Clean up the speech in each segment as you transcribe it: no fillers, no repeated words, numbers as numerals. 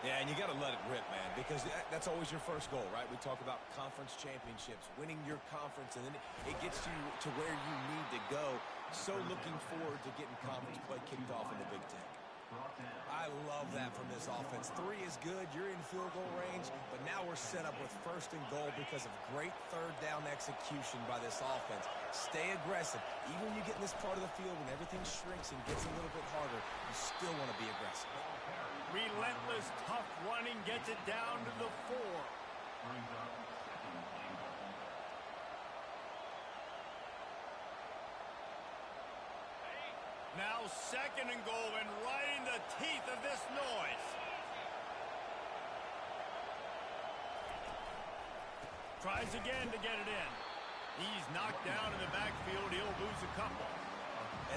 Yeah, and you got to let it rip, man, because that's always your first goal, right? We talk about conference championships, winning your conference, and then it gets you to where you need to go. So looking forward to getting conference play kicked off in the Big Ten. I love that from this offense. 3 is good. You're in field goal range, but now we're set up with first and goal because of great third down execution by this offense. Stay aggressive. Even when you get in this part of the field and everything shrinks and gets a little bit harder, you still want to be aggressive. Relentless, tough running gets it down to the 4. Now second and goal, and right in the teeth of this noise. Tries again to get it in. He's knocked down in the backfield. He'll lose a couple.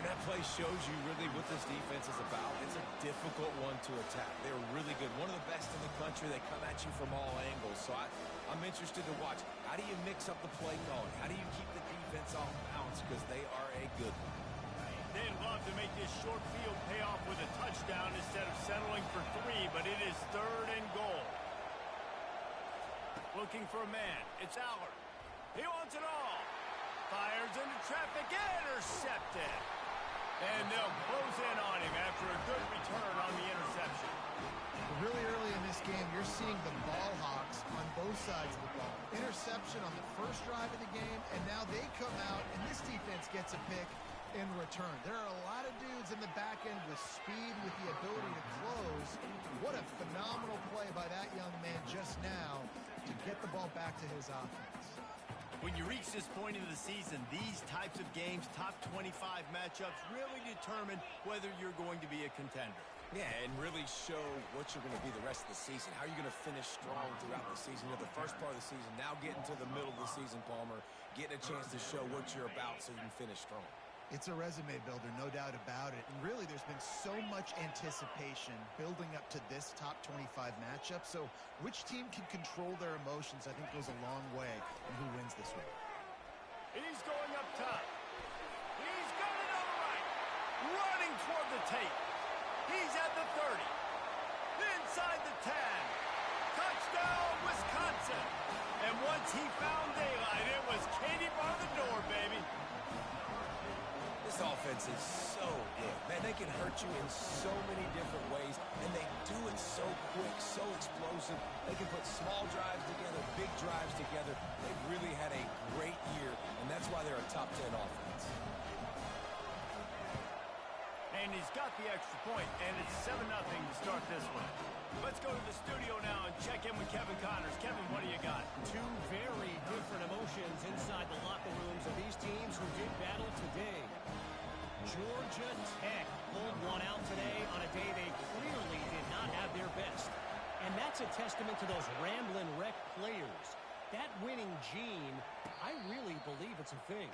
And that play shows you really what this defense is about. It's a difficult one to attack. They're really good. One of the best in the country. They come at you from all angles. So I'm interested to watch. How do you mix up the play calling? How do you keep the defense off balance? Because they are a good one. They'd love to make this short field pay off with a touchdown instead of settling for 3, but it is third and goal. Looking for a man. It's Allard. He wants it all. Fires into traffic. Intercepted. And they'll close in on him after a good return on the interception. Really early in this game, you're seeing the ball hawks on both sides of the ball. Interception on the first drive of the game, and now they come out, and this defense gets a pick in return. There are a lot of dudes in the back end with speed, with the ability to close. What a phenomenal play by that young man just now to get the ball back to his offense. When you reach this point in the season, these types of games, top 25 matchups, really determine whether you're going to be a contender. Yeah, and really show what you're going to be the rest of the season. How are you going to finish strong throughout the season? You're the first part of the season, now getting to the middle of the season, Palmer, getting a chance to show what you're about so you can finish strong. It's a resume builder, no doubt about it. And really, there's been so much anticipation building up to this top 25 matchup. So which team can control their emotions, I think, goes a long way in who wins this week. He's going up top. He's got it on the right. Running toward the tape. He's at the 30. Inside the 10. Touchdown, Wisconsin. And once he found daylight, it was Katie bar the door, baby. This offense is so good. Man, they can hurt you in so many different ways, and they do it so quick, so explosive. They can put small drives together, big drives together. They've really had a great year, and that's why they're a top 10 offense. And he's got the extra point, and it's 7-0 to start this one. Let's go to the studio now and check in with Kevin Connors. Kevin, what do you got? 2 very different emotions inside the locker rooms of these teams who did battle today. Georgia Tech pulled one out today on a day they clearly did not have their best. And that's a testament to those rambling wreck players. That winning gene, I really believe it's a thing.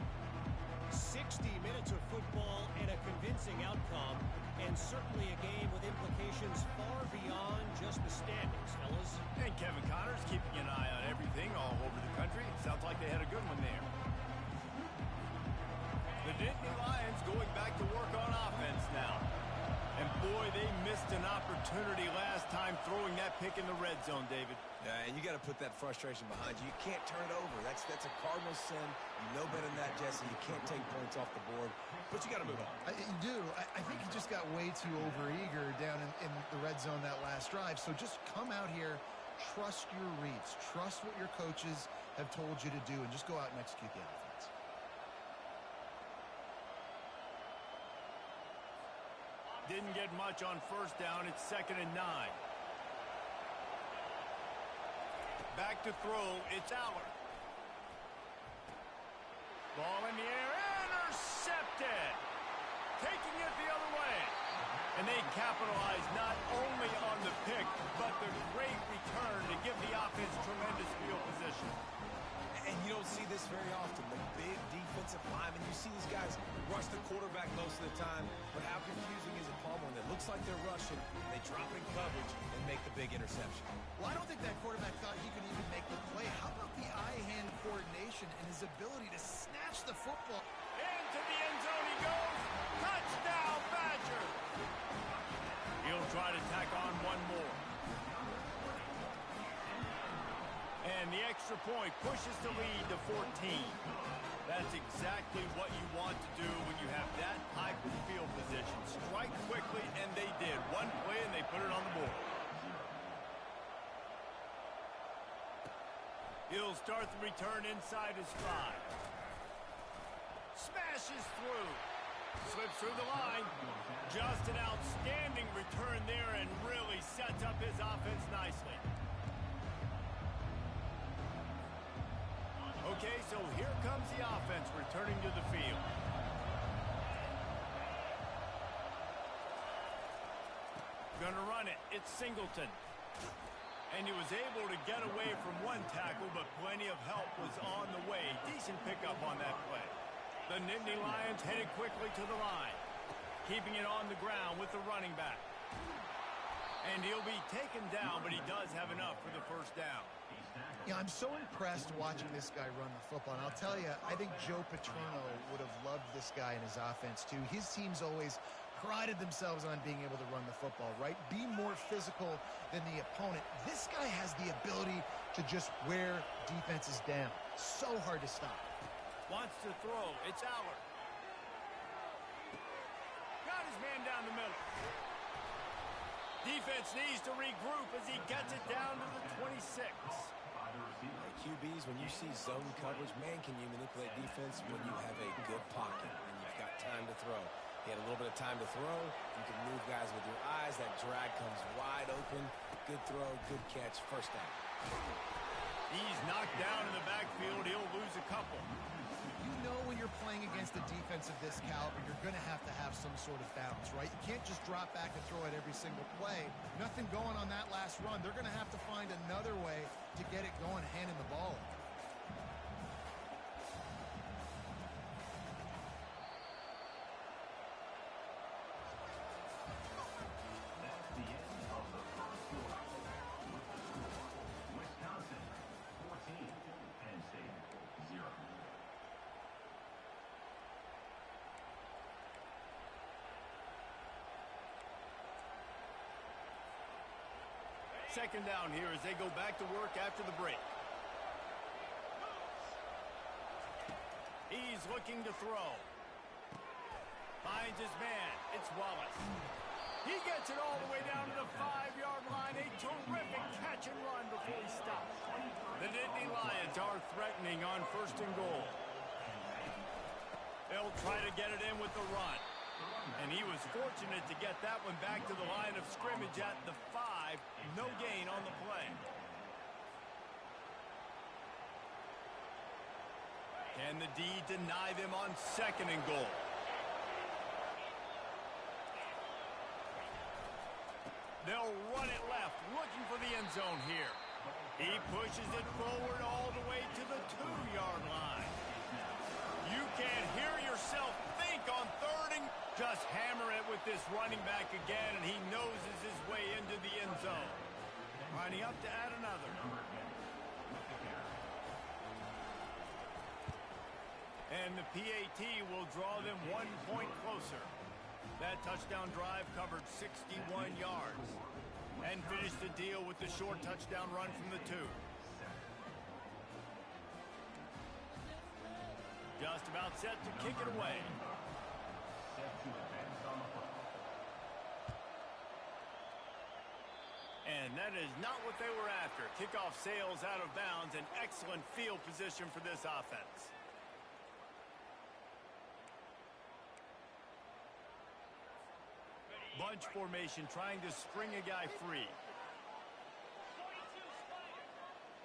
60 minutes of football and a convincing outcome, and certainly a game with implications far beyond just the standings, fellas. And Kevin Connors keeping an eye on everything all over the country. Sounds like they had a good one there. The Nittany Lions going back to work on offense now. And boy, they missed an opportunity last time throwing that pick in the red zone, David. Yeah, and you got to put that frustration behind you. You can't turn it over. That's a cardinal sin. You know better than that, Jesse. You can't take points off the board, but you got to move on. You do. I think he just got way too overeager down in the red zone that last drive. So just come out here, trust your reads, trust what your coaches have told you to do, and just go out and execute the offense. Didn't get much on first down. It's 2nd and 9. Back to throw. It's Allard. Ball in the air. Intercepted. Taking it the other way. And they capitalize not only on the pick, but the great return to give the offense tremendous field position. And you don't see this very often. The big defensive linemen, you see these guys rush the quarterback most of the time, but how confusing is it, Palmer, when it looks like they're rushing, they drop in coverage and make the big interception? Well, I don't think that quarterback thought he could even make the play. How about the eye-hand coordination and his ability to snatch the football? Into the end zone he goes. Touchdown, Badger. He'll try to tack on one more. And the extra point pushes the lead to 14. That's exactly what you want to do when you have that type of field position. Strike quickly, and they did. One play, and they put it on the board. He'll start the return inside his 5. Smashes through. Slips through the line. Just an outstanding return there and really sets up his offense nicely. Okay, so here comes the offense returning to the field. Gonna run it. It's Singleton. And he was able to get away from one tackle, but plenty of help was on the way. Decent pickup on that play. The Nittany Lions headed quickly to the line, keeping it on the ground with the running back. And he'll be taken down, but he does have enough for the first down. Yeah, I'm so impressed watching this guy run the football. And I'll tell you, I think Joe Paterno would have loved this guy in his offense, too. His teams always prided themselves on being able to run the football, right? Be more physical than the opponent. This guy has the ability to just wear defenses down. So hard to stop. Wants to throw. It's Allard. Got his man down the middle. Defense needs to regroup as he gets it down to the 26. QBs, when you see zone coverage, man, can you manipulate defense when you have a good pocket and you've got time to throw. He had a little bit of time to throw. You can move guys with your eyes. That drag comes wide open. Good throw, good catch, first down. He's knocked down in the backfield. He'll lose a couple. You know when you're playing against a defense of this caliber, you're going to have some sort of balance, right? You can't just drop back and throw it every single play. Nothing going on that last run. They're going to have to find another way to get it going, handing the ball. Second down here as they go back to work after the break. He's looking to throw. Finds his man. It's Wallace. He gets it all the way down to the 5-yard line. A terrific catch and run before he stops. The Nittany Lions are threatening on 1st and goal. They'll try to get it in with the run. And he was fortunate to get that one back to the line of scrimmage at the 5. No gain on the play. Can the D deny them on 2nd and goal? They'll run it left, looking for the end zone here. He pushes it forward all the way to the 2-yard line. You can't hear yourself think on 3rd and just hammer it with this running back again, and he noses his way into the end zone. Lining up to add another. And the PAT will draw them 1 point closer. That touchdown drive covered 61 yards and finished the deal with the short touchdown run from the 2. Just about set to kick it away. And that is not what they were after. Kickoff sails out of bounds. An excellent field position for this offense. Bunch formation trying to spring a guy free.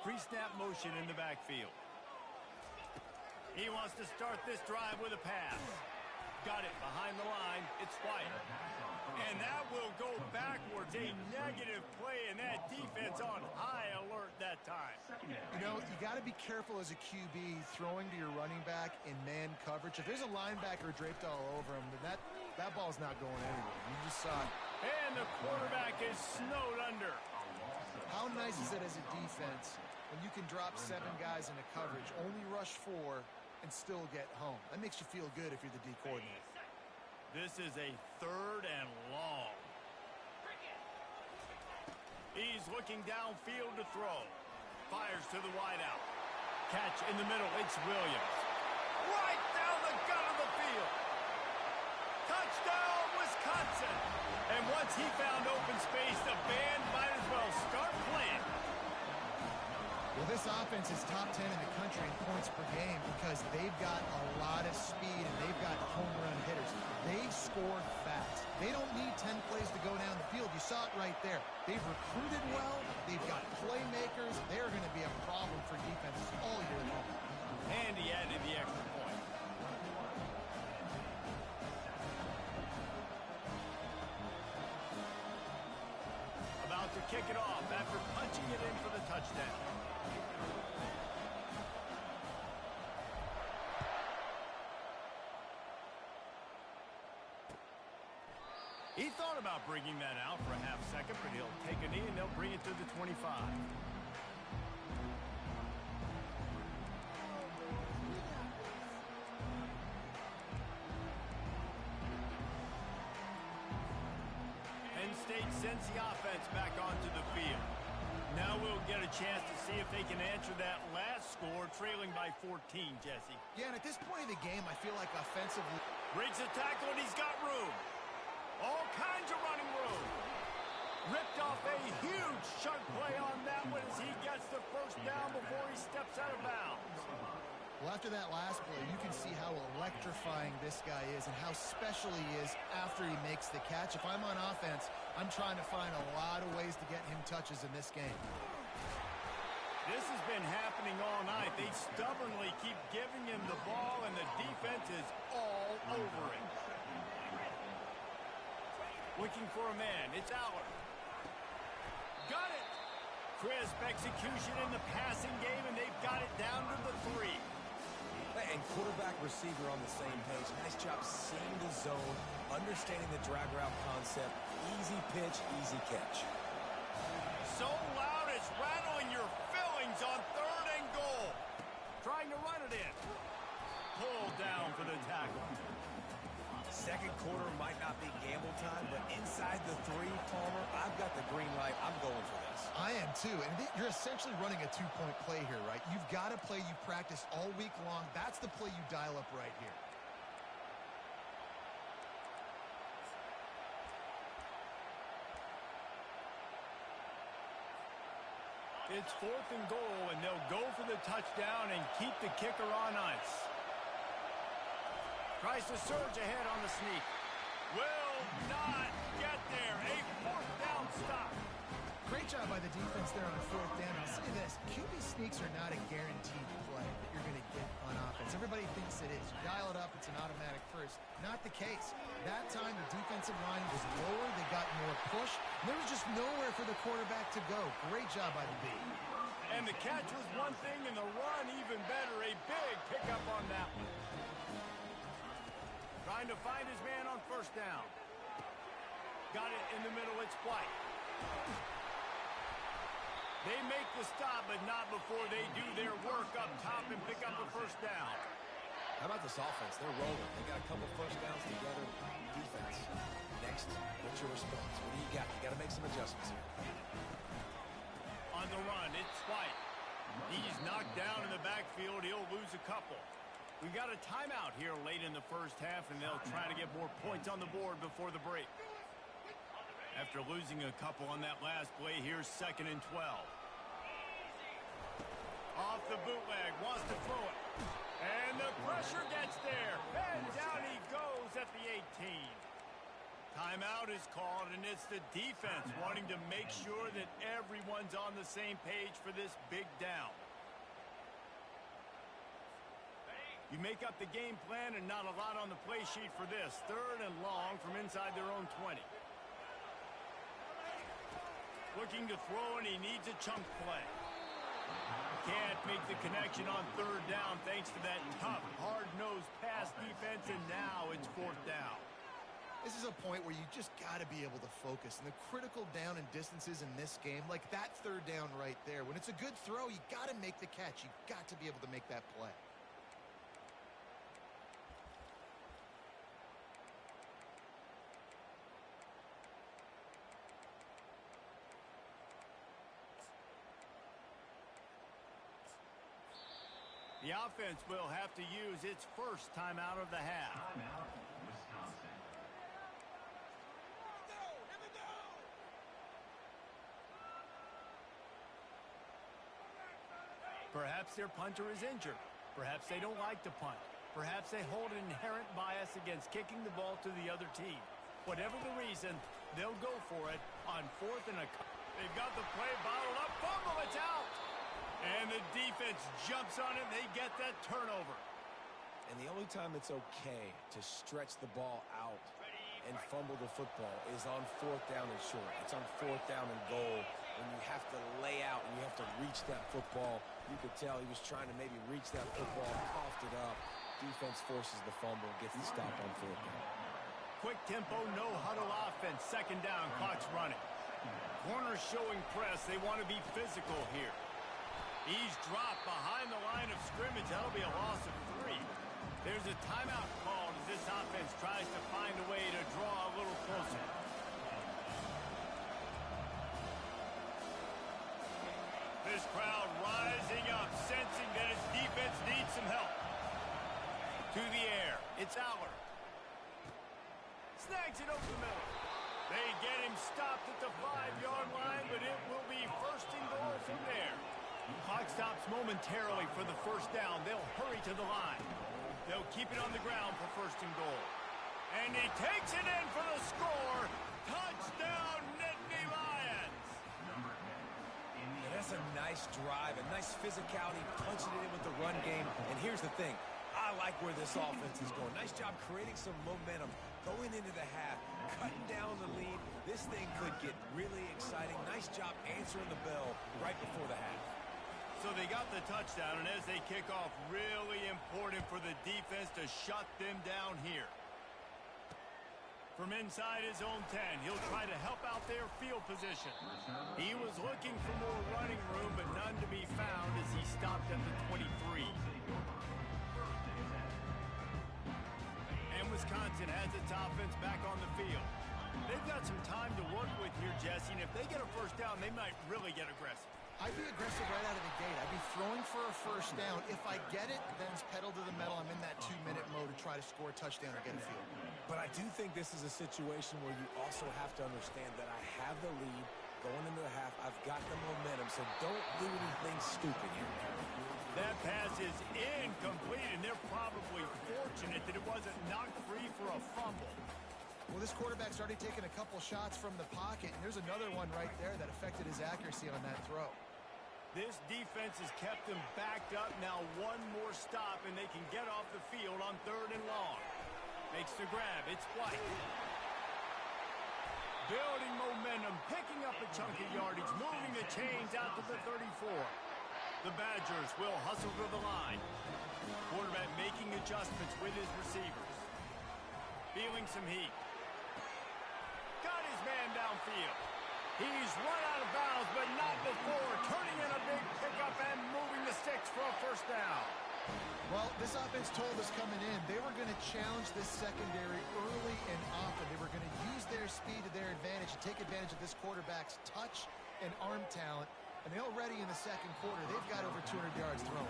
Pre-snap motion in the backfield. He wants to start this drive with a pass. Got it behind the line. It's White. And that will go backwards. A negative play, and that defense on high alert that time. You know, you got to be careful as a QB throwing to your running back in man coverage. If there's a linebacker draped all over him, then that ball's not going anywhere. You just saw it. And the quarterback is snowed under. How nice is it as a defense when you can drop 7 guys into coverage, only rush 4, and still get home? That makes you feel good if you're the D coordinator. This is a 3rd and long. He's looking downfield to throw. Fires to the wideout. Catch in the middle. It's Williams. Right down the gut of the field. Touchdown, Wisconsin. And once he found open space, the band might as well start playing. Well, this offense is top 10 in the country in points per game because they've got a lot of speed and they've got home run hitters. They score fast. They don't need 10 plays to go down the field. You saw it right there. They've recruited well. They've got playmakers. They're going to be a problem for defenses all year long. And he added the extra point. About to kick it off after punching it in for the touchdown. He thought about bringing that out for a half second, but he'll take a knee and they'll bring it to the 25. Penn State sends the offense back onto the field. Now we'll get a chance to see if they can answer that last score, trailing by 14, Jesse. Yeah, and at this point in the game, I feel like offensively... Breaks the tackle and he's got room. All kinds of running room. Ripped off a huge chunk play on that one as he gets the first down before he steps out of bounds. Well, after that last play, you can see how electrifying this guy is and how special he is after he makes the catch. If I'm on offense, I'm trying to find a lot of ways to get him touches in this game. This has been happening all night. They stubbornly keep giving him the ball, and the defense is all over it. Looking for a man. It's Aller. Got it. Crisp execution in the passing game, and they've got it down to the 3. And quarterback receiver on the same page. Nice job seeing the zone, understanding the drag route concept. Easy pitch, easy catch. So loud it's rattling your fillings on 3rd and goal. Trying to run it in. Pulled down for the tackle. Second quarter might not be gamble time, but inside the 3, Palmer, I've got the green light. I'm going for this. I am too, and you're essentially running a 2-point play here, right? You've got a play you've practiced all week long. That's the play you dial up right here. It's 4th and goal, and they'll go for the touchdown and keep the kicker on ice. Tries to surge ahead on the sneak. Will not get there. A 4th down stop. Great job by the defense there on 4th down. I'll say this, QB sneaks are not a guaranteed play that you're going to get on offense. Everybody thinks it is. You dial it up, it's an automatic first. Not the case. That time, the defensive line was lower. They got more push. And there was just nowhere for the quarterback to go. Great job by the B. And the catch was one thing, and the run even better. A big pickup on that one. Trying to find his man on 1st down. Got it in the middle. It's White. They make the stop, but not before they do their work up top and pick up a 1st down. How about this offense? They're rolling. They got a couple 1st downs together. Defense. Next, what's your response? What do you got? You got to make some adjustments here. On the run, it's White. He's knocked down in the backfield. He'll lose a couple. We got a timeout here late in the 1st half, and they'll try to get more points on the board before the break. After losing a couple on that last play, here's 2nd and 12. Off the bootleg, wants to throw it. And the pressure gets there. And down he goes at the 18. Timeout is called, and it's the defense wanting to make sure that everyone's on the same page for this big down. You make up the game plan and not a lot on the play sheet for this. 3rd and long from inside their own 20. Looking to throw, and he needs a chunk play. Can't make the connection on 3rd down thanks to that tough, hard-nosed pass defense, and now it's 4th down. This is a point where you just got to be able to focus. And the critical down and distances in this game, like that 3rd down right there, when it's a good throw, you got to make the catch. You got to be able to make that play. The offense will have to use its first timeout of the half. Timeout, Wisconsin. Perhaps their punter is injured. Perhaps they don't like to punt. Perhaps they hold an inherent bias against kicking the ball to the other team. Whatever the reason, they'll go for it on 4th and a... They've got the play bottled up. Fumble, it's out! And the defense jumps on it, and they get that turnover. And the only time it's okay to stretch the ball out and fumble the football is on 4th down and short. It's on 4th down and goal when you have to lay out and you have to reach that football. You could tell he was trying to maybe reach that football, coughed it up. Defense forces the fumble, gets the stop on 4th down. Quick tempo, no huddle offense. 2nd down, clock's running. Corners showing press. They want to be physical here. He's dropped behind the line of scrimmage. That'll be a loss of 3. There's a timeout called as this offense tries to find a way to draw a little closer. This crowd rising up, sensing that its defense needs some help. To the air, it's Aller. Snags it over the middle. They get him stopped at the 5-yard line, but it will be 1st and goal from there. Clock stops momentarily for the 1st down. They'll hurry to the line. They'll keep it on the ground for 1st and goal. And he takes it in for the score. Touchdown, Nittany Lions! And that's a nice drive, a nice physicality, punching it in with the run game. And here's the thing. I like where this offense is going. Nice job creating some momentum, going into the half, cutting down the lead. This thing could get really exciting. Nice job answering the bell right before the half. So they got the touchdown, and as they kick off, really important for the defense to shut them down here. From inside his own 10, he'll try to help out their field position. He was looking for more running room, but none to be found as he stopped at the 23. And Wisconsin has its offense back on the field. They've got some time to work with here, Jesse, and if they get a 1st down, they might really get aggressive. I'd be aggressive right out of the gate. I'd be throwing for a 1st down. If I get it, then it's pedal to the metal. I'm in that 2-minute mode to try to score a touchdown or get a field. But I do think this is a situation where you also have to understand that I have the lead going into the half. I've got the momentum, so don't do anything stupid here. That pass is incomplete, and they're probably fortunate that it wasn't knocked free for a fumble. Well, this quarterback's already taken a couple shots from the pocket, and there's another one right there that affected his accuracy on that throw. This defense has kept them backed up. Now one more stop, and they can get off the field on 3rd and long. Makes the grab. It's White. Building momentum, picking up a chunk of yardage, moving the chains out to the 34. The Badgers will hustle to the line. Quarterback making adjustments with his receivers. Feeling some heat. Got his man downfield. He's run out of bounds, but not before turning in a big pickup and moving the sticks for a 1st down. Well, this offense told us coming in they were going to challenge this secondary early and often. They were going to use their speed to their advantage and take advantage of this quarterback's touch and arm talent. And they already in the 2nd quarter, they've got over 200 yards thrown.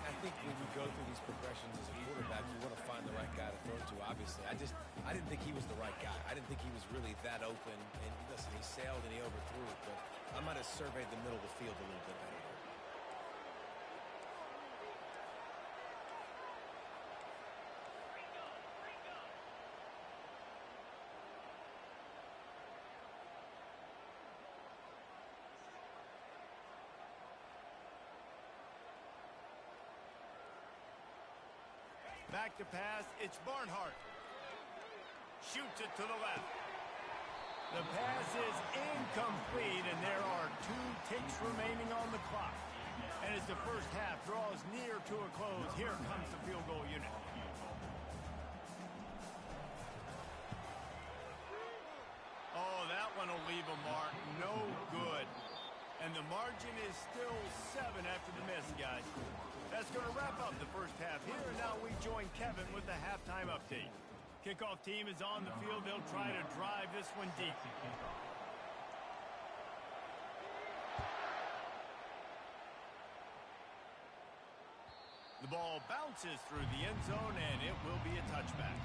I think when you go through these progressions as a quarterback, you want to find the right guy to throw to, obviously. I didn't think he was the right guy. I didn't think he was really that open. And listen, he sailed and he overthrew it, but I might have surveyed the middle of the field a little bit better. Back to pass, it's Barnhart. Shoots it to the left. The pass is incomplete, and there are 2 ticks remaining on the clock. And as the 1st half draws near to a close, here comes the field goal unit. Oh, that one will leave a mark. No good. And the margin is still 7 after the miss, guys. That's going to wrap up the 1st half here, and now we join Kevin with the halftime update. Kickoff team is on the field. They'll try to drive this one deep. ball bounces through the end zone, and it will be a touchback.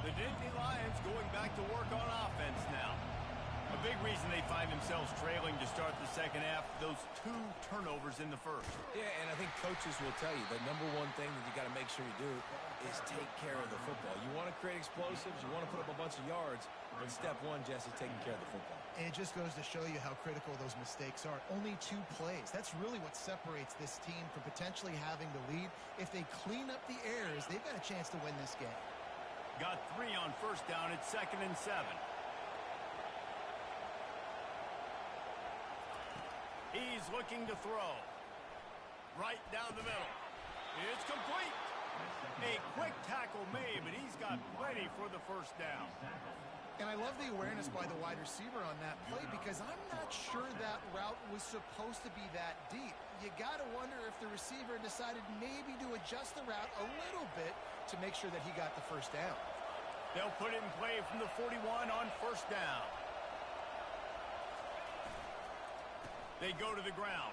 The Nittany Lions going back to work on offense now. A big reason they find themselves trailing to start the second half, those 2 turnovers in the first. Yeah, and I think coaches will tell you the number one thing that you got to make sure you do is take care of the football. You want to create explosives, you want to put up a bunch of yards, but step one, Jesse, taking care of the football. And it just goes to show you how critical those mistakes are. Only 2 plays. That's really what separates this team from potentially having the lead. If they clean up the errors, they've got a chance to win this game. Got 3 on first down. It's 2nd and 7. He's looking to throw. Right down the middle. It's complete. A quick tackle made, but he's got plenty for the first down. And I love the awareness by the wide receiver on that play because I'm not sure that route was supposed to be that deep. You got to wonder if the receiver decided maybe to adjust the route a little bit to make sure that he got the first down. They'll put it in play from the 41 on first down. They go to the ground.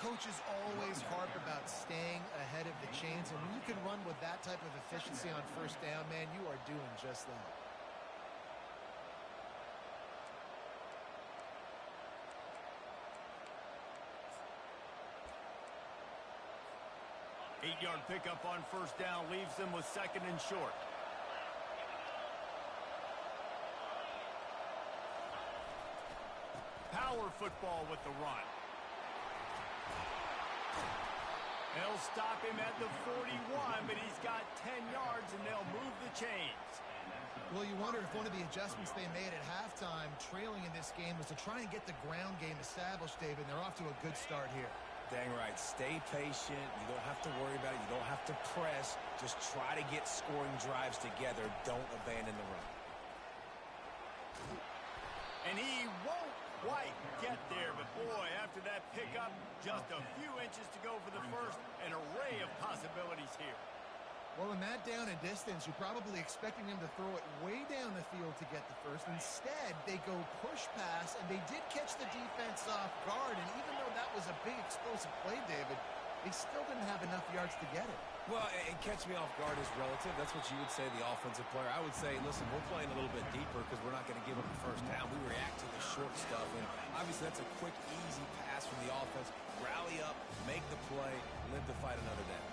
Coaches always harp about staying ahead of the chains, and when you can run with that type of efficiency on first down, man, you are doing just that. Eight-yard pickup on first down leaves them with 2nd and short. Power football with the run. They'll stop him at the 41, but he's got 10 yards, and they'll move the chains. Well, you wonder if one of the adjustments they made at halftime, trailing in this game, was to try and get the ground game established, David. They're off to a good start here. Dang right. Stay patient. You don't have to worry about it. You don't have to press. Just try to get scoring drives together. Don't abandon the run. And he won't quite get there, but boy, after that pickup, just a few inches to go for the first. An array of possibilities here. Well, in that down and distance, you're probably expecting them to throw it way down the field to get the first. Instead, they go push pass, and they did catch the defense off guard. And even though that was a big explosive play, David, they still didn't have enough yards to get it. Well, and catch me off guard is relative. That's what you would say, the offensive player. I would say, listen, we're playing a little bit deeper because we're not going to give up the first down. We react to the short stuff, and obviously that's a quick, easy pass from the offense. Rally up, make the play, live to fight another day.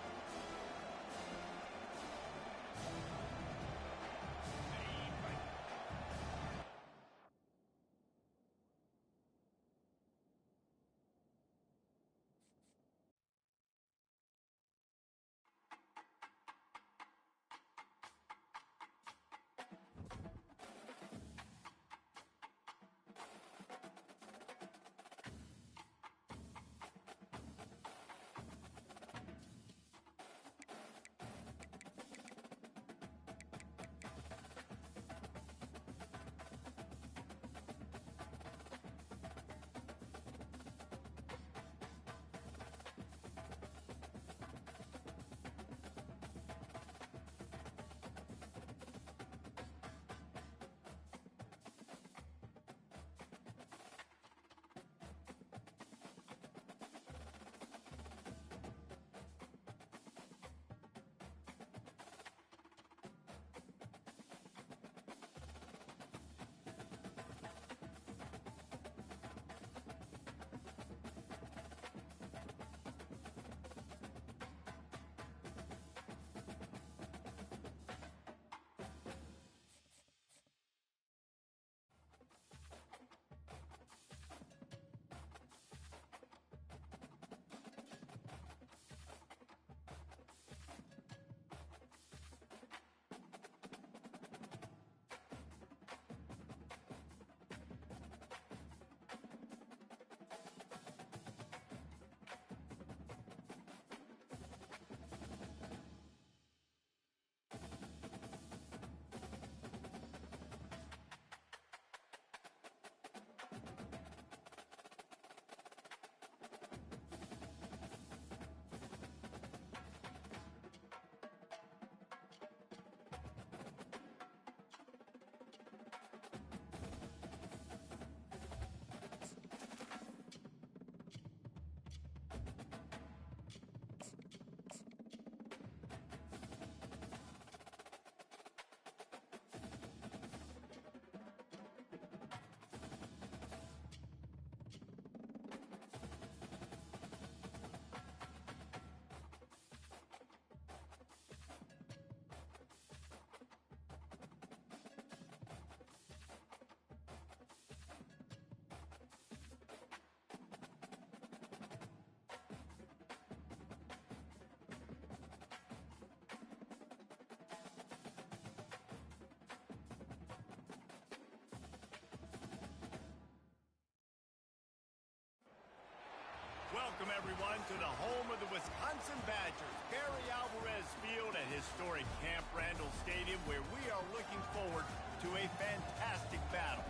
Welcome, everyone, to the home of the Wisconsin Badgers, Barry Alvarez Field at historic Camp Randall Stadium, where we are looking forward to a fantastic battle.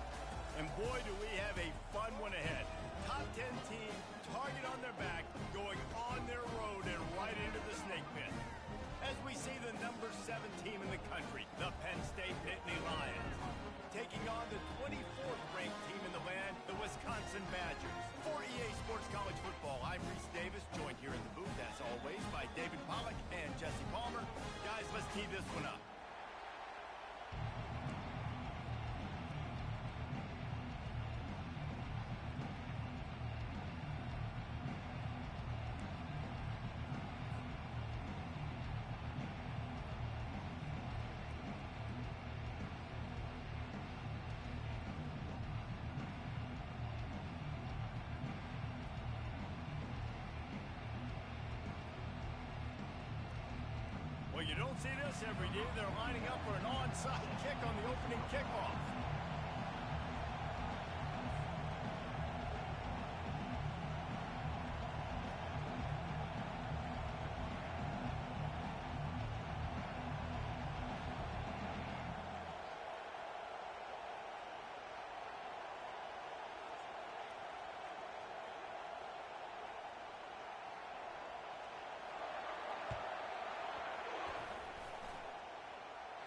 And boy, do we have a fun one ahead. Top 10 team, target on their back, going on their road and right into the snake pit. As we see the number 7 team in the country, the Penn State Nittany Lions, taking on the 24th ranked team in the land, the Wisconsin Badgers. For EA Sports College Football, I'm Reese Davis, joined here in the booth, as always, by David Pollack and Jesse Palmer. Guys, let's tee this one up. Well, you don't see this every day. They're lining up for an onside kick on the opening kickoff.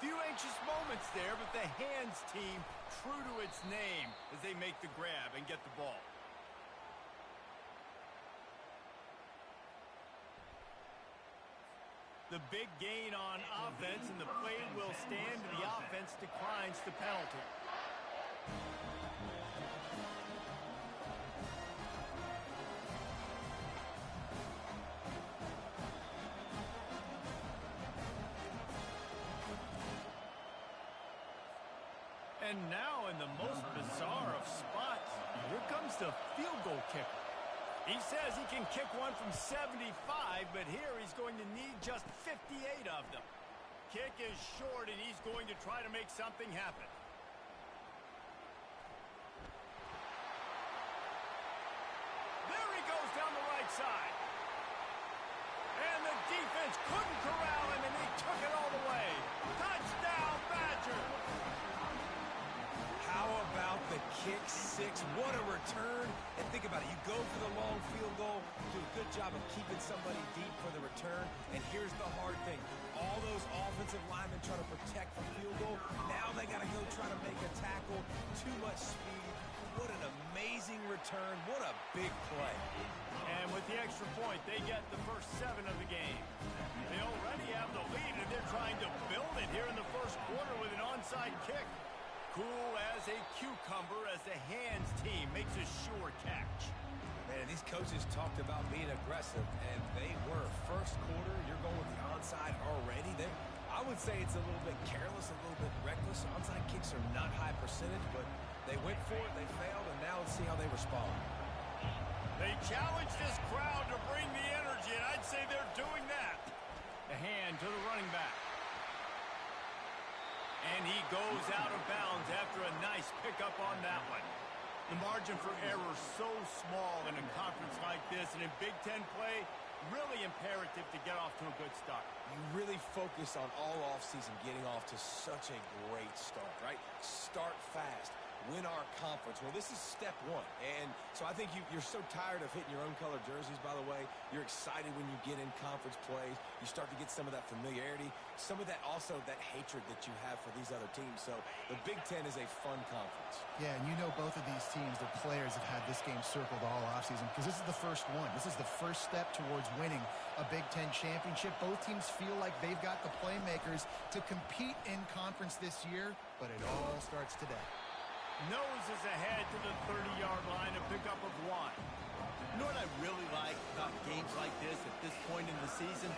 Few anxious moments there, but the hands team true to its name as they make the grab and get the ball. The big gain on offense, and the play will stand. The offense declines the penalty. And now, in the most bizarre of spots, here comes the field goal kicker. He says he can kick one from 75, but here he's going to need just 58 of them. Kick is short, and he's going to try to make something happen. There he goes down the right side. And the defense couldn't corral him, and he took it all the way. Touchdown, Badgers! How about the kick six? What a return. And think about it. You go for the long field goal, do a good job of keeping somebody deep for the return. And here's the hard thing. All those offensive linemen trying to protect the field goal. Now they got to go try to make a tackle. Too much speed. What an amazing return. What a big play. And with the extra point, they get the first 7 of the game. They already have the lead, and they're trying to build it here in the first quarter with an onside kick. Cool as a cucumber as the hands team makes a sure catch. Man, these coaches talked about being aggressive, and they were. First quarter, you're going with the onside already. I would say it's a little bit careless, a little bit reckless. Onside kicks are not high percentage, but they went for it, they failed, and now let's see how they respond. They challenge this crowd to bring the energy, and I'd say they're doing that. The hand to the running back. And he goes out of bounds after a nice pickup on that one. The margin for error so small in a conference like this, and in Big Ten play, really imperative to get off to a good start. You really focus on all offseason getting off to such a great start, right? Start fast. Win our conference. Well, this is step 1. And so I think you're so tired of hitting your own color jerseys, by the way. You're excited when you get in conference plays. You start to get some of that familiarity, some of that also that hatred that you have for these other teams. So the Big Ten is a fun conference. Yeah, and you know both of these teams, their players have had this game circled all offseason because this is the first one. This is the first step towards winning a Big Ten championship. Both teams feel like they've got the playmakers to compete in conference this year, but it all starts today. Noses ahead to the 30-yard line, a pickup of 1. You know what I really like about games like this at this point in the season?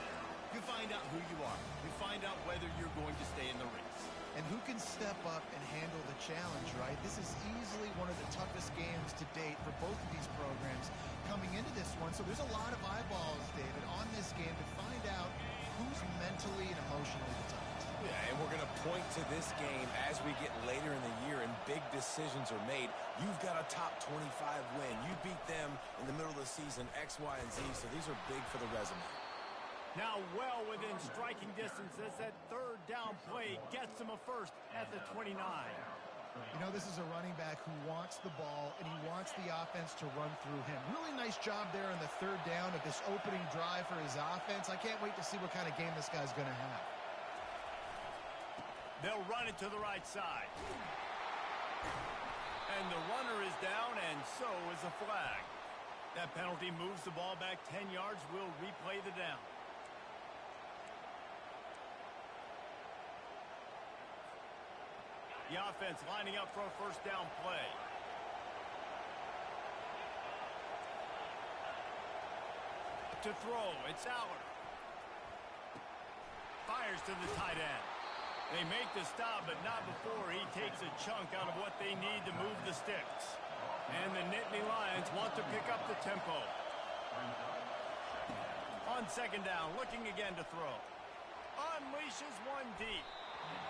You find out who you are. You find out whether you're going to stay in the race. And who can step up and handle the challenge, right? This is easily one of the toughest games to date for both of these programs coming into this one. So there's a lot of eyeballs, David, on this game to find out who's mentally and emotionally the toughest. Yeah, and we're going to point to this game as we get later in the year and big decisions are made. You've got a top 25 win. You beat them in the middle of the season, X, Y, and Z, so these are big for the resume. Now well within striking distance as that third down play gets him a first at the 29. You know, this is a running back who wants the ball, and he wants the offense to run through him. Really nice job there on the third down of this opening drive for his offense. I can't wait to see what kind of game this guy's going to have. They'll run it to the right side. And the runner is down, and so is a flag. That penalty moves the ball back 10 yards. We'll replay the down. The offense lining up for a first down play. To throw, it's Aller. Fires to the tight end. They make the stop, but not before he takes a chunk out of what they need to move the sticks. And the Nittany Lions want to pick up the tempo. On second down, looking again to throw. Unleashes one deep.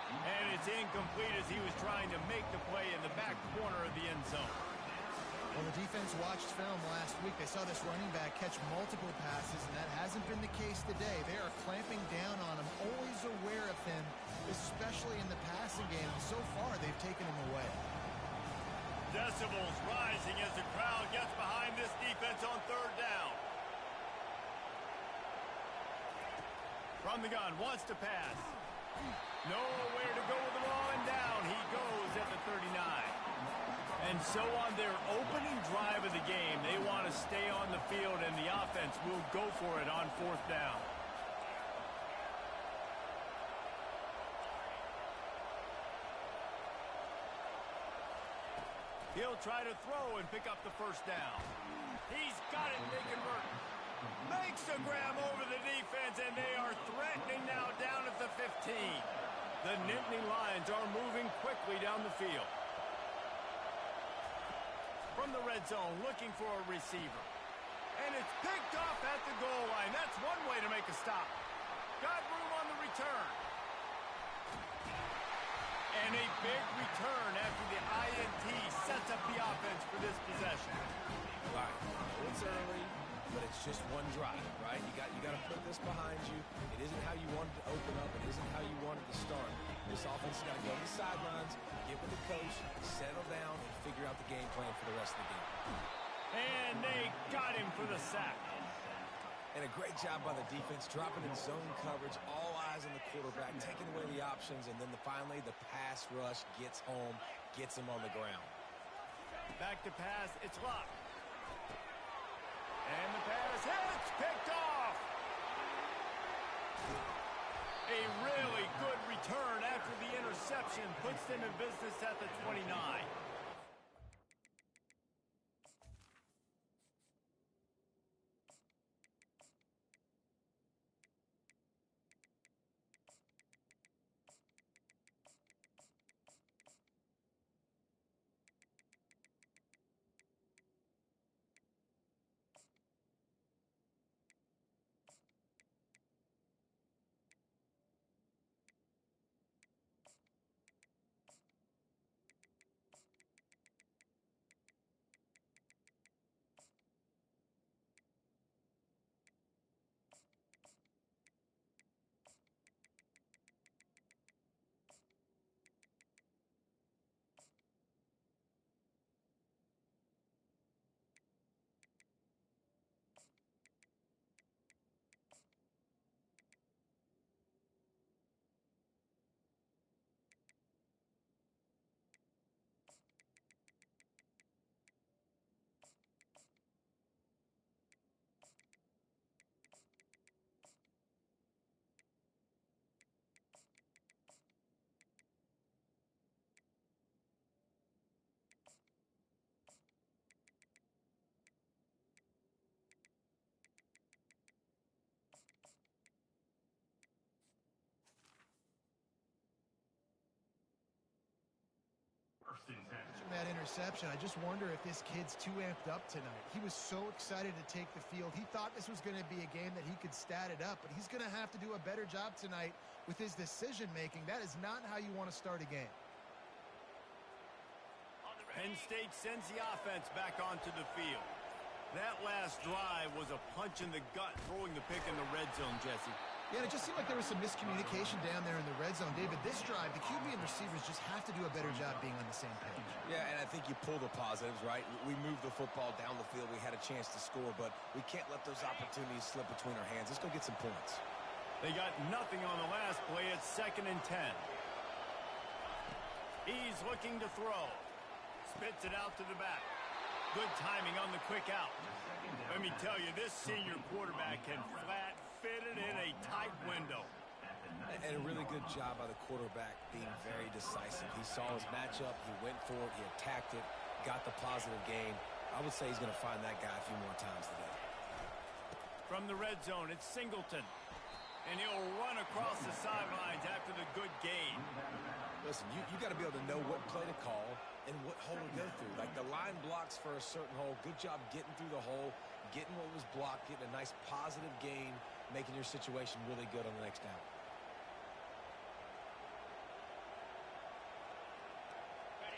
And it's incomplete as he was trying to make the play in the back corner of the end zone. Well, the defense watched film last week. They saw this running back catch multiple passes, and that hasn't been the case today. They are clamping down on him, always aware of him, especially in the passing game. And so far, they've taken him away. Decibels rising as the crowd gets behind this defense on third down. From the gun, wants to pass. Nowhere to go with the ball, and down he goes at the 39. And so on their opening drive of the game, they want to stay on the field, and the offense will go for it on fourth down. He'll try to throw and pick up the first down. He's got it, they convert. Makes a grab over the defense, and they are threatening now down at the 15. The Nittany Lions are moving quickly down the field. From the red zone, looking for a receiver. And it's picked off at the goal line. That's one way to make a stop. Got room on the return. And a big return after the INT sets up the offense for this possession. Right. It's early, but it's just one drive, right? You got to put this behind you. It isn't how you wanted to open up. It isn't how you wanted to start. This offense has got to go to the sidelines, get with the coach, settle down, and figure out the game plan for the rest of the game. And they got him for the sack. And a great job by the defense, dropping in zone coverage, all eyes on the quarterback, taking away the options, and then finally the pass rush gets home, gets him on the ground. Back to pass, it's locked. And the pass hits, picked off. A really good return after the interception puts them in business at the 29. that interception. I just wonder if this kid's too amped up tonight. He was so excited to take the field. He thought this was going to be a game that he could stat it up, but he's going to have to do a better job tonight with his decision-making. That is not how you want to start a game. Penn State sends the offense back onto the field. That last drive was a punch in the gut, throwing the pick in the red zone, Jesse. Yeah, and it just seemed like there was some miscommunication down there in the red zone. David, this drive, the QB and receivers just have to do a better job being on the same page. Yeah, and I think you pull the positives, right? We moved the football down the field. We had a chance to score, but we can't let those opportunities slip between our hands. Let's go get some points. They got nothing on the last play. It's 2nd and 10. He's looking to throw. Spits it out to the back. Good timing on the quick out. Let me tell you, this senior quarterback can flat fit it in a tight window. And a really good job by the quarterback being very decisive. He saw his matchup, he went for it, he attacked it, got the positive gain. I would say he's going to find that guy a few more times today. From the red zone, it's Singleton. And he'll run across the sidelines after the good gain. Listen, you got to be able to know what play to call and what hole to go through. Like the line blocks for a certain hole. Good job getting through the hole, getting what was blocked, getting a nice positive gain, making your situation really good on the next down.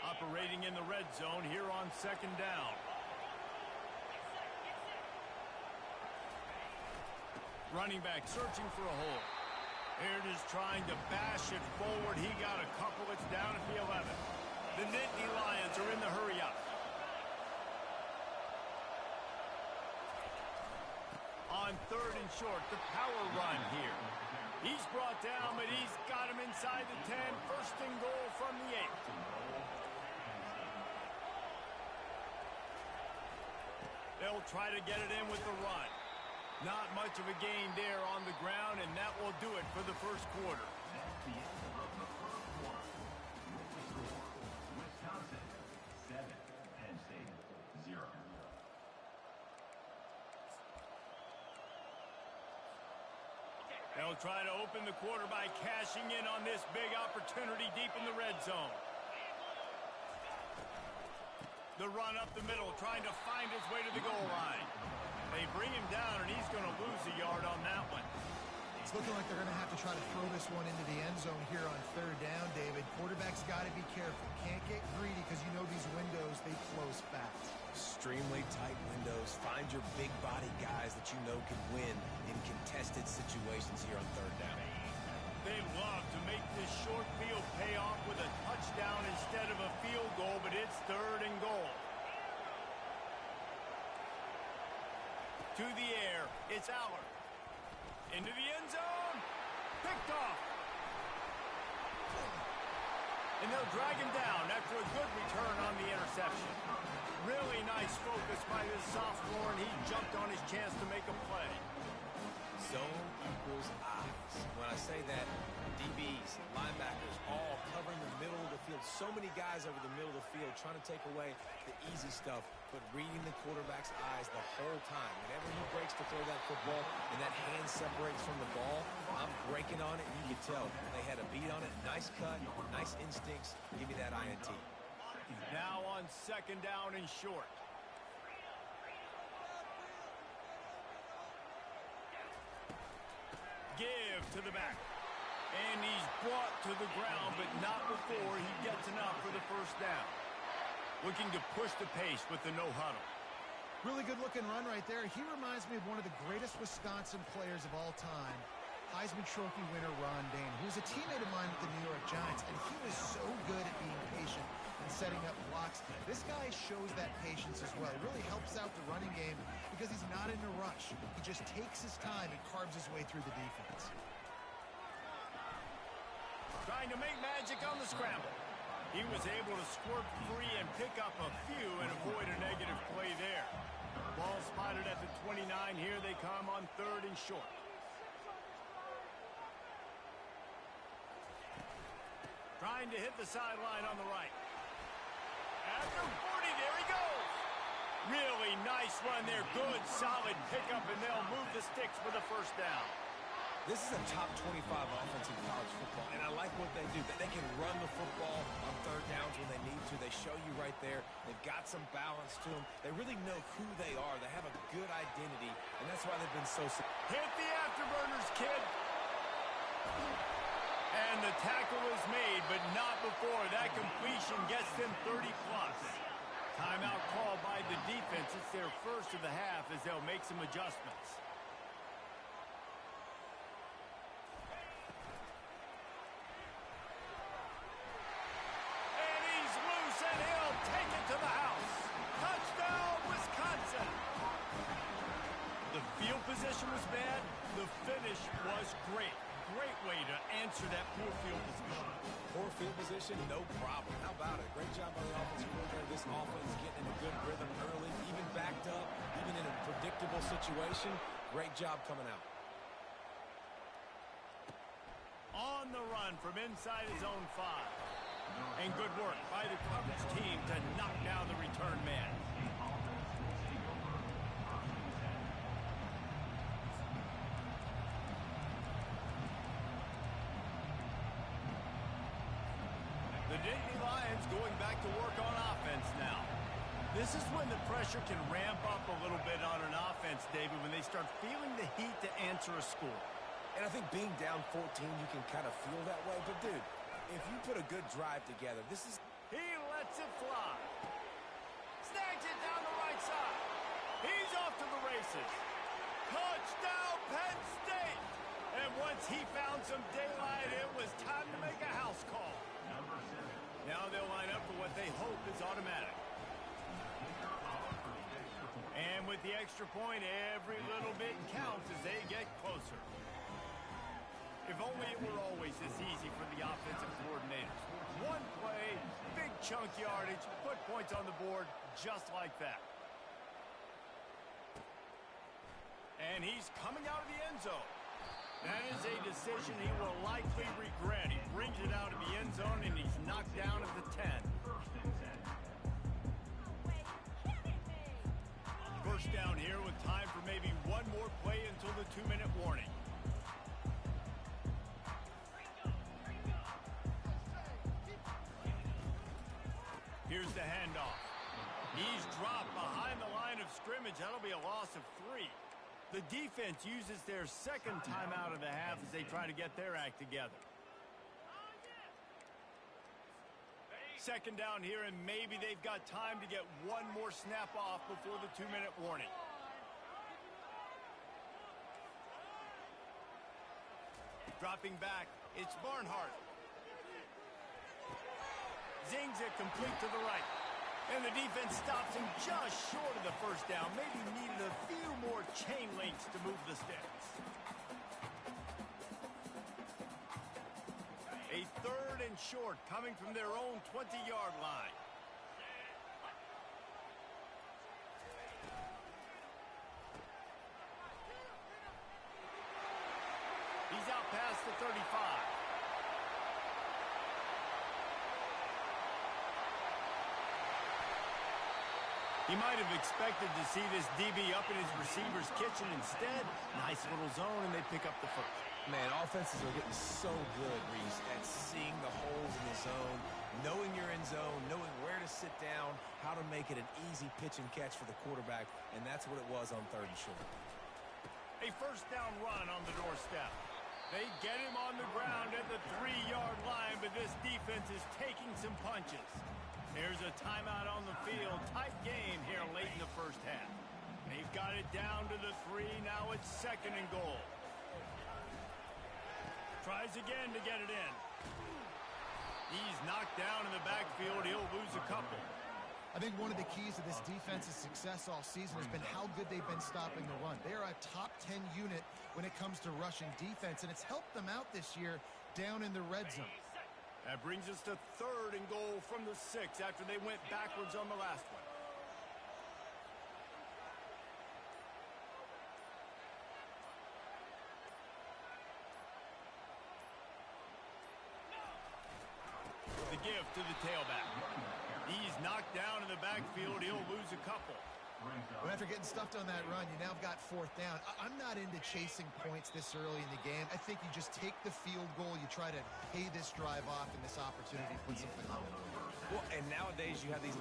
Operating in the red zone here on 2nd down. Running back searching for a hole. Here it is trying to bash it forward. He got a couple. It's down at the 11. The Nittany Lions are in the hurry up. On 3rd and short, the power run here. He's brought down, but he's got him inside the 10. 1st and goal from the 8. They'll try to get it in with the run. Not much of a gain there on the ground, and that will do it for the first quarter. Wisconsin 7, Penn State 0. They'll try to open the quarter by cashing in on this big opportunity deep in the red zone. The run up the middle, trying to find his way to the goal line. They bring him down, and he's going to lose a yard on that one. It's looking like they're going to have to try to throw this one into the end zone here on 3rd down, David. Quarterback's got to be careful. Can't get greedy because you know these windows, they close fast. Extremely tight windows. Find your big body guys that you know can win in contested situations here on 3rd down. They love to make this short field pay off with a touchdown instead of a field goal, but it's 3rd and goal. To the air, it's Aller. Into the end zone. Picked off. And they'll drag him down after a good return on the interception. Really nice focus by this sophomore, and he jumped on his chance to make a play. Zone equals eyes. When I say that, DBs, linebackers, all covering the middle of the field. So many guys over the middle of the field trying to take away the easy stuff, but reading the quarterback's eyes the whole time. Whenever he breaks to throw that football and that hand separates from the ball, I'm breaking on it, and you can tell they had a beat on it. Nice cut, nice instincts. Give me that INT. Now on 2nd down and short. Give to the back. And he's brought to the ground, but not before he gets enough for the 1st down. Looking to push the pace with the no huddle. Really good-looking run right there. He reminds me of one of the greatest Wisconsin players of all time, Heisman Trophy winner Ron Dayne, who was a teammate of mine with the New York Giants, and he was so good at being patient and setting up blocks. This guy shows that patience as well. It really helps out the running game because he's not in a rush. He just takes his time and carves his way through the defense. Trying to make magic on the scramble. He was able to squirt free and pick up a few and avoid a negative play there. Ball spotted at the 29. Here they come on 3rd and short. Trying to hit the sideline on the right. After 40, there he goes. Really nice run there. Good, solid pickup, and they'll move the sticks for the 1st down. This is a top 25 offense in college football, and I like what they do. They can run the football on third downs when they need to. They show you right there. They've got some balance to them. They really know who they are. They have a good identity, and that's why they've been so successful. Hit the afterburners, kid. And the tackle is made, but not before that completion gets them 30-plus. Timeout called by the defense. It's their first of the half as they'll make some adjustments. And he's loose, and he'll take it to the house. Touchdown, Wisconsin. The field position was bad. The finish was great. Great way to answer that poor field position. Poor field position, no problem. How about it? Great job by the offensive coordinator. This offense getting in a good rhythm early, even backed up, even in a predictable situation. Great job coming out. On the run from inside his own 5. And good work by the coverage team to knock down the return man. The Nittany Lions going back to work on offense now. This is when the pressure can ramp up a little bit on an offense, David, when they start feeling the heat to answer a score. And I think being down 14, you can kind of feel that way. But, dude, if you put a good drive together, this is... He lets it fly. Snags it down the right side. He's off to the races. Touchdown, Penn State! And once he found some daylight, it was time to make a house call. Now they'll line up for what they hope is automatic. And with the extra point, every little bit counts as they get closer. If only it were always this easy for the offensive coordinators. One play, big chunk yardage, put points on the board just like that. And he's coming out of the end zone. That is a decision he will likely regret. He brings it out of the end zone, and he's knocked down at the 10. First down here with time for maybe one more play until the 2-minute warning. Here's the handoff. He's dropped behind the line of scrimmage. That'll be a loss of 3. The defense uses their second timeout of the half as they try to get their act together. Second down here, and maybe they've got time to get one more snap off before the 2-minute warning. Dropping back, it's Barnhart. Zings it complete to the right. And the defense stops him just short of the first down. Maybe needed a few more chain links to move the sticks. A 3rd and short coming from their own 20-yard line. He's out past the 35. He might have expected to see this DB up in his receiver's kitchen. Instead, nice little zone, and they pick up the first. Man, offenses are getting so good, Reese, at seeing the holes in the zone, knowing you're in zone, knowing where to sit down, how to make it an easy pitch and catch for the quarterback, and that's what it was on 3rd and short. A first down run on the doorstep. They get him on the ground at the 3-yard line, but this defense is taking some punches. There's a timeout on the field. Tight game here late in the first half. They've got it down to the 3. Now it's 2nd and goal. Tries again to get it in. He's knocked down in the backfield. He'll lose a couple. I think one of the keys to this defense's success all season has been how good they've been stopping the run. They are a top 10 unit when it comes to rushing defense, and it's helped them out this year down in the red zone. That brings us to 3rd and goal from the 6 after they went backwards on the last one. The give to the tailback. He's knocked down in the backfield. He'll lose a couple. Well, after getting stuffed on that run, you now have got fourth down. I'm not into chasing points this early in the game. I think you just take the field goal. You try to pay this drive off and this opportunity to put something on it. Well, and nowadays you have these